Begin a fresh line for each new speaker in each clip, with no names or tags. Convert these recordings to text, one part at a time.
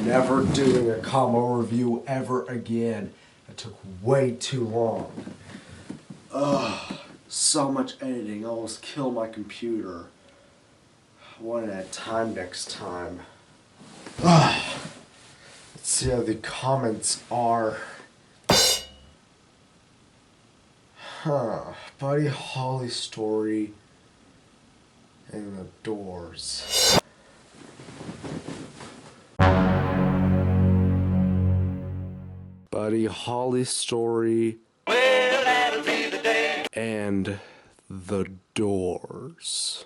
Never doing a combo review ever again. It took way too long. Ugh, so much editing, almost killed my computer. One at a time next time. Let's see how the comments are. Buddy Holly story and the Doors. Buddy Holly story and the Doors.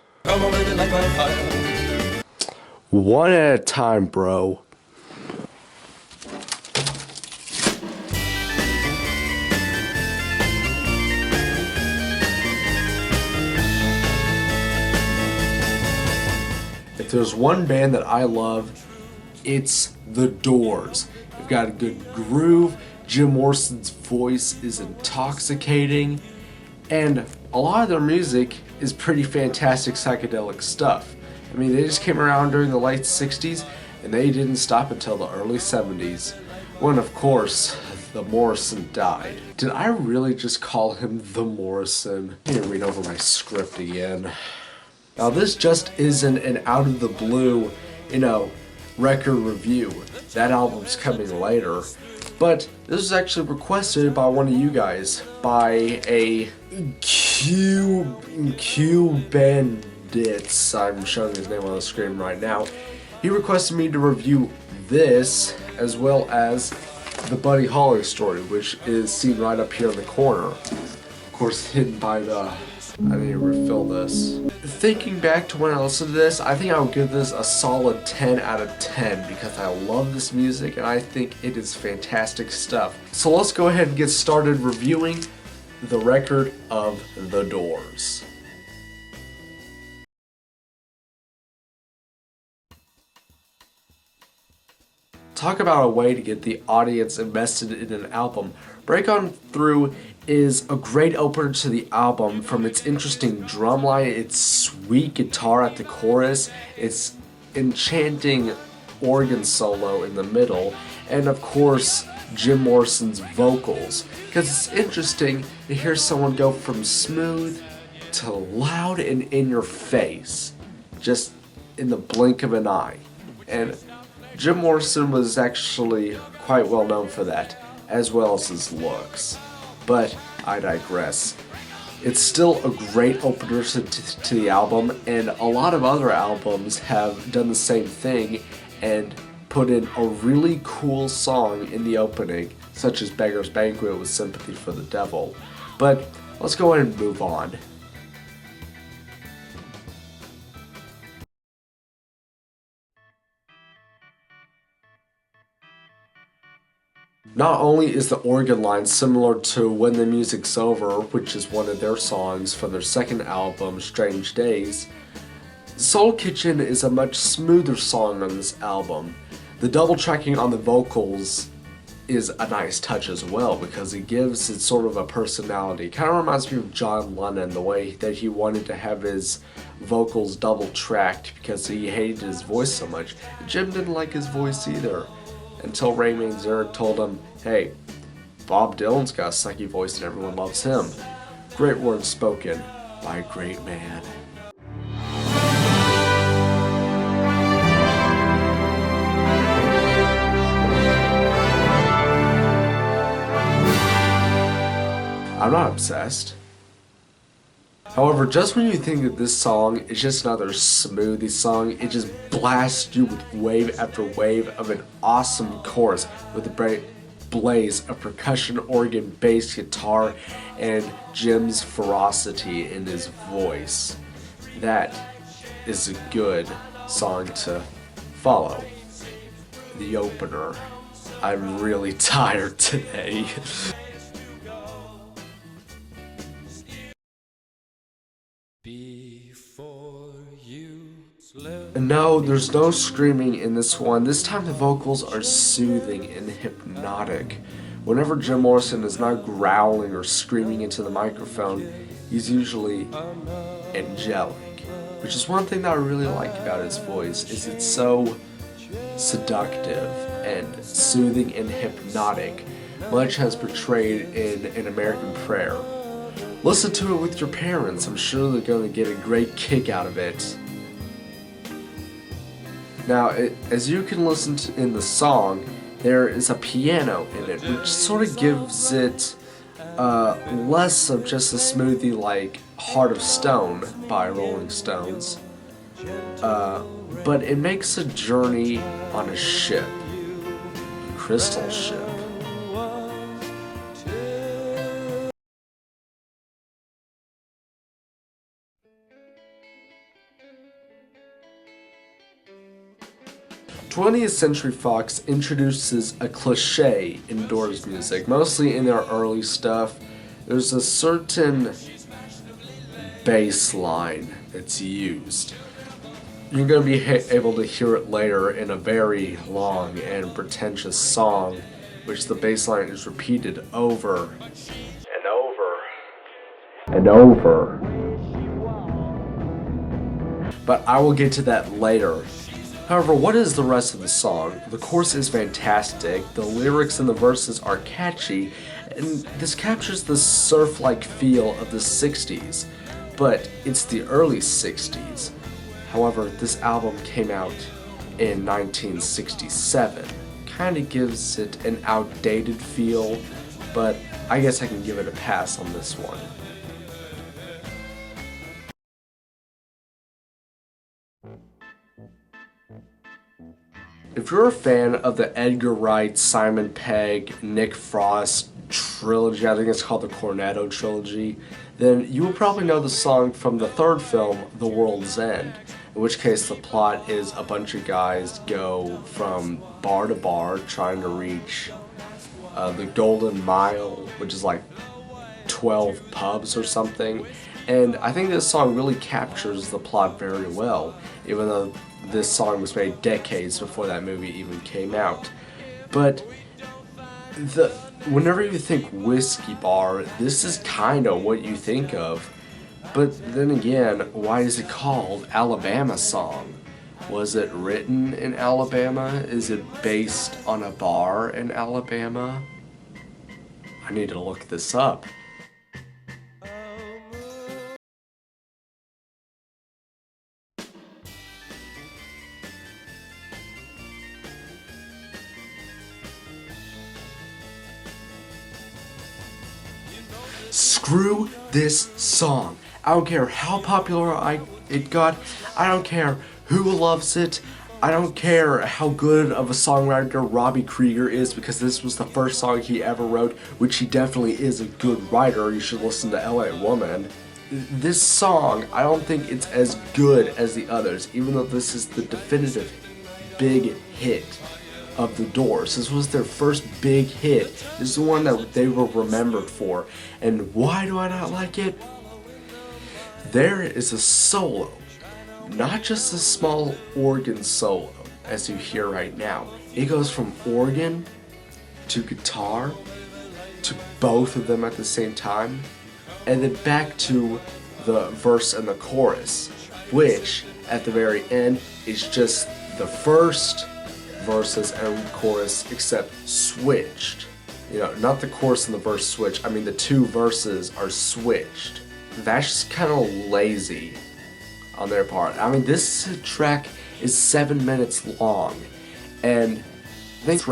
One at a time, bro. If there's one band that I love, it's the Doors. They've got a good groove. Jim Morrison's voice is intoxicating, and a lot of their music is pretty fantastic psychedelic stuff. I mean, they just came around during the late 60s, and they didn't stop until the early 70s, when, of course, the Morrison died. Did I really just call him the Morrison? I need to read over my script again. Now, this just isn't an out-of-the-blue, record review. That album's coming later. But this was actually requested by one of you guys, by a Qubandits. I'm showing his name on the screen right now. He requested me to review this, as well as the Buddy Holly story, which is seen right up here in the corner. Of course, hidden by the... I need to refill this. Thinking back to when I listened to this, I think I would give this a solid 10 out of 10 because I love this music and I think it is fantastic stuff. So let's go ahead and get started reviewing the record of The Doors. Talk about a way to get the audience invested in an album. Break On Through is a great opener to the album from its interesting drumline, its sweet guitar at the chorus, its enchanting organ solo in the middle, and of course Jim Morrison's vocals. Because it's interesting to hear someone go from smooth to loud and in your face, just in the blink of an eye. And Jim Morrison was actually quite well known for that, as well as his looks. But I digress. It's still a great opener to the album, and a lot of other albums have done the same thing and put in a really cool song in the opening, such as Beggar's Banquet with Sympathy for the Devil. But let's go ahead and move on. Not only is the organ line similar to When the Music's Over, which is one of their songs from their second album, Strange Days, Soul Kitchen is a much smoother song on this album. The double tracking on the vocals is a nice touch as well because it gives it sort of a personality. It kind of reminds me of John Lennon, the way that he wanted to have his vocals double tracked because he hated his voice so much. Jim didn't like his voice either, until Ray Manzarek told him, hey, Bob Dylan's got a sucky voice and everyone loves him. Great words spoken by a great man. I'm not obsessed. However, just when you think that this song is just another smoothie song, it just blasts you with wave after wave of an awesome chorus with a blaze of percussion, organ, bass, guitar, and Jim's ferocity in his voice. That is a good song to follow. The opener. I'm really tired today. No, there's no screaming in this one. This time the vocals are soothing and hypnotic. Whenever Jim Morrison is not growling or screaming into the microphone, he's usually angelic. Which is one thing that I really like about his voice, is it's so seductive and soothing and hypnotic, much as portrayed in An American Prayer. Listen to it with your parents. I'm sure they're going to get a great kick out of it. Now, as you can listen to in the song, there is a piano in it, which sort of gives it less of just a smoothie like Heart of Stone by Rolling Stones. But it makes a journey on a ship, a crystal ship. Twentieth Century Fox introduces a cliche in doors music, mostly in their early stuff. There's a certain bass line that's used. You're going to be able to hear it later in a very long and pretentious song, which the bass line is repeated over and over and over. But I will get to that later. However, what is the rest of the song? The chorus is fantastic, the lyrics and the verses are catchy, and this captures the surf-like feel of the 60s, but it's the early 60s. However, this album came out in 1967. Kinda gives it an outdated feel, but I guess I can give it a pass on this one. If you're a fan of the Edgar Wright, Simon Pegg, Nick Frost trilogy, I think it's called the Cornetto trilogy, then you will probably know the song from the third film, The World's End, in which case the plot is a bunch of guys go from bar to bar trying to reach the Golden Mile, which is like 12 pubs or something, and I think this song really captures the plot very well, even though this song was made decades before that movie even came out. But whenever you think whiskey bar, this is kind of what you think of. But then again, why is it called Alabama Song? Was it written in Alabama? Is it based on a bar in Alabama? I need to look this up. Screw this song. I don't care how popular it got. I don't care who loves it. I don't care how good of a songwriter Robbie Krieger is, because this was the first song he ever wrote, which he definitely is a good writer. You should listen to LA Woman. This song, I don't think it's as good as the others, even though this is the definitive big hit of the Doors. This was their first big hit. This is the one that they were remembered for. And why do I not like it? There is a solo, not just a small organ solo as you hear right now. It goes from organ to guitar to both of them at the same time, and then back to the verse and the chorus, which at the very end is just the first verses and chorus except switched. You know, not the chorus and the verse switch. I mean, the two verses are switched. That's just kind of lazy on their part. I mean, this track is 7 minutes long, and I think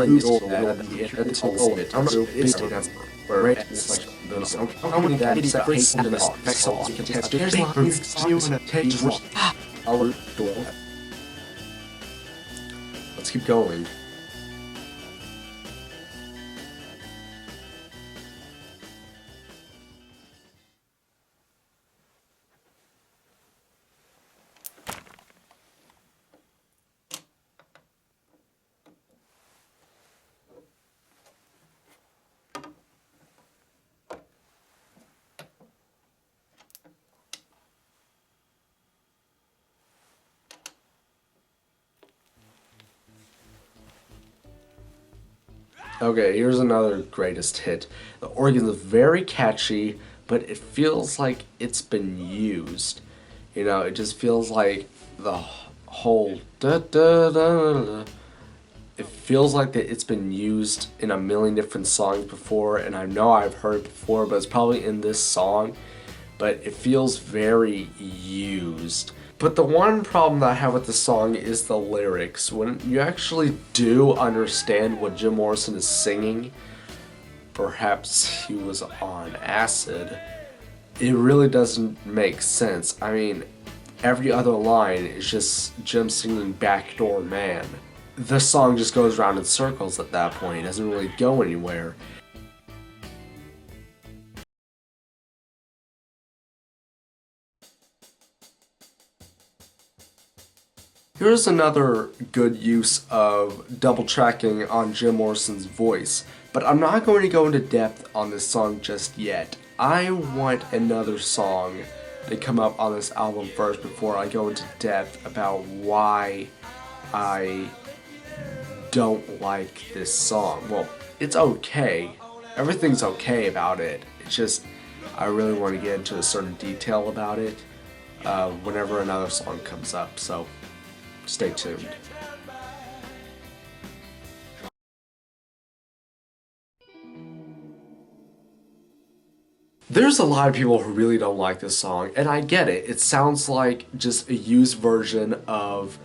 let's keep going. Okay, here's another greatest hit. The organ is very catchy, but it feels like it's been used. You know, it just feels like the whole da da da da It feels like that it's been used in a million different songs before, and I know I've heard it before, but it's probably in this song. But it feels very used. But the one problem that I have with the song is the lyrics. When you actually do understand what Jim Morrison is singing, perhaps he was on acid, it really doesn't make sense. I mean, every other line is just Jim singing Backdoor Man. The song just goes around in circles at that point. It doesn't really go anywhere. Here's another good use of double tracking on Jim Morrison's voice, but I'm not going to go into depth on this song just yet. I want another song to come up on this album first before I go into depth about why I don't like this song. Well, it's okay. Everything's okay about it. It's just I really want to get into a certain detail about it whenever another song comes up, so stay tuned. There's a lot of people who really don't like this song, and I get it. It sounds like just a used version of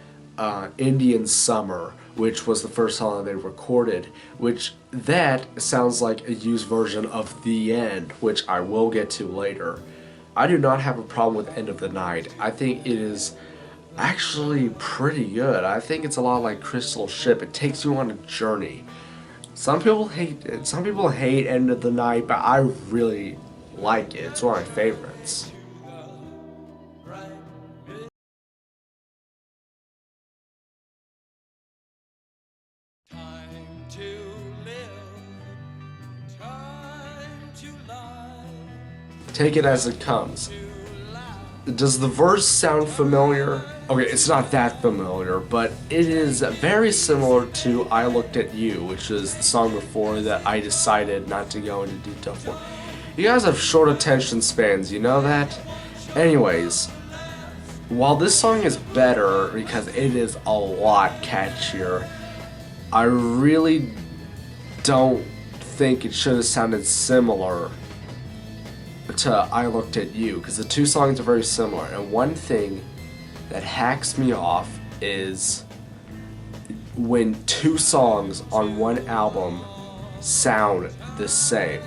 Indian Summer, which was the first song that they recorded, which that sounds like a used version of The End, which I will get to later. I do not have a problem with End of the Night. I think it is actually pretty good. I think it's a lot like Crystal Ship. It takes you on a journey. Some people hate it. Some people hate End of the Night, but I really like it. It's one of my favorites. Take it as it comes. Does the verse sound familiar? Okay, it's not that familiar, but it is very similar to I Looked at You, which is the song before that I decided not to go into detail for. You guys have short attention spans, you know that? Anyways, while this song is better because it is a lot catchier, I really don't think it should have sounded similar to I Looked at You, because the two songs are very similar, and one thing that hacks me off is when two songs on one album sound the same.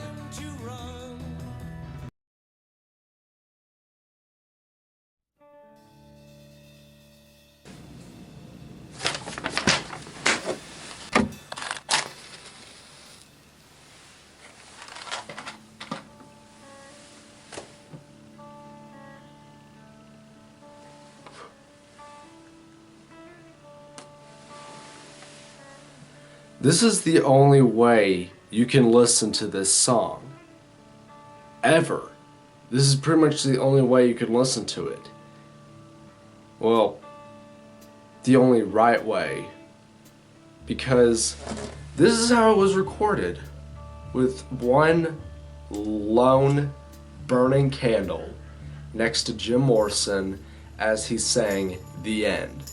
This is the only way you can listen to this song. Ever. This is pretty much the only way you can listen to it. Well, the only right way. Because this is how it was recorded. With one lone burning candle next to Jim Morrison as he sang The End.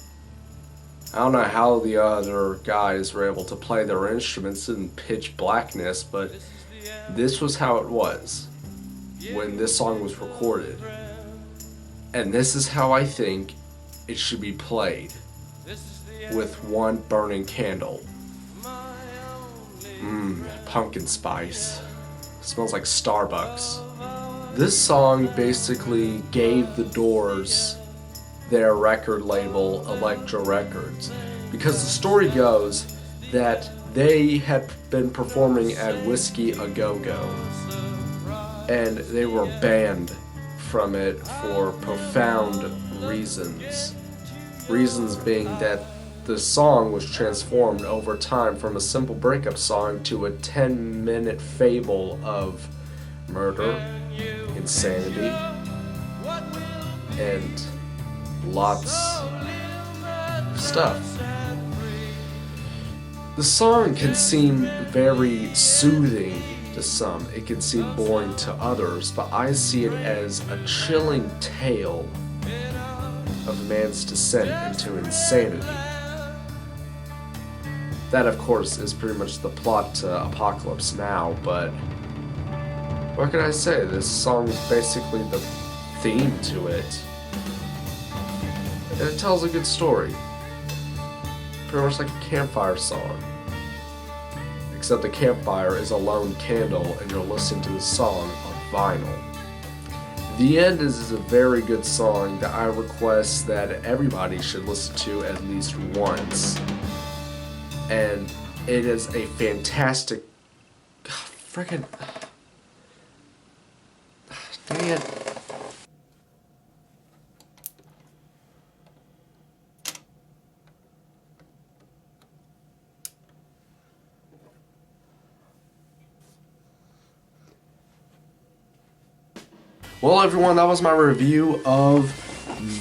I don't know how the other guys were able to play their instruments in pitch blackness, but this was how it was when this song was recorded. And this is how I think it should be played, with one burning candle. Pumpkin spice. Smells like Starbucks. This song basically gave the Doors their record label, Elektra Records, because the story goes that they had been performing at Whiskey A Go Go, and they were banned from it for profound reasons. Reasons being that the song was transformed over time from a simple breakup song to a 10-minute fable of murder, insanity, and lots of stuff. The song can seem very soothing to some, it can seem boring to others, but I see it as a chilling tale of a man's descent into insanity. That, of course, is pretty much the plot to Apocalypse Now, but what can I say? This song is basically the theme to it. And it tells a good story. Pretty much like a campfire song. Except the campfire is a lone candle and you're listening to the song on vinyl. The End is a very good song that I request that everybody should listen to at least once. And it is a fantastic... Frickin'... Dang it. Well, everyone, that was my review of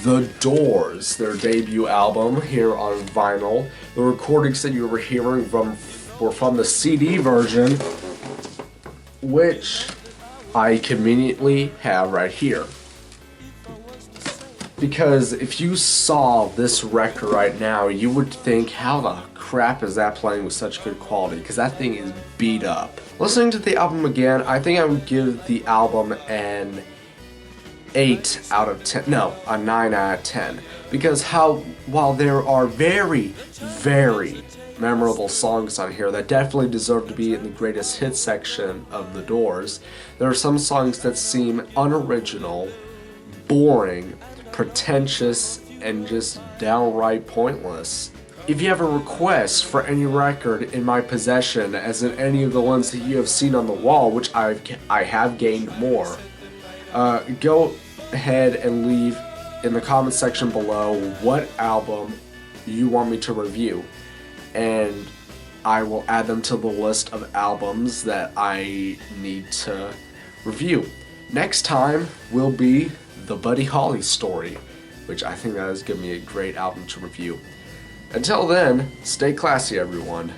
The Doors, their debut album here on vinyl. The recordings that you were hearing were from the CD version, which I conveniently have right here. Because if you saw this record right now, you would think, how the crap is that playing with such good quality? Because that thing is beat up. Listening to the album again, I think I would give the album an 8 out of 10, no, a 9 out of 10. Because while there are very, very memorable songs on here that definitely deserve to be in the greatest hits section of The Doors, there are some songs that seem unoriginal, boring, pretentious, and just downright pointless. If you have a request for any record in my possession, as in any of the ones that you have seen on the wall, which I have gained more, go ahead and leave in the comment section below what album you want me to review, and I will add them to the list of albums that I need to review. Next time will be the Buddy Holly story, which I think that is going to be a great album to review. Until then, stay classy, everyone.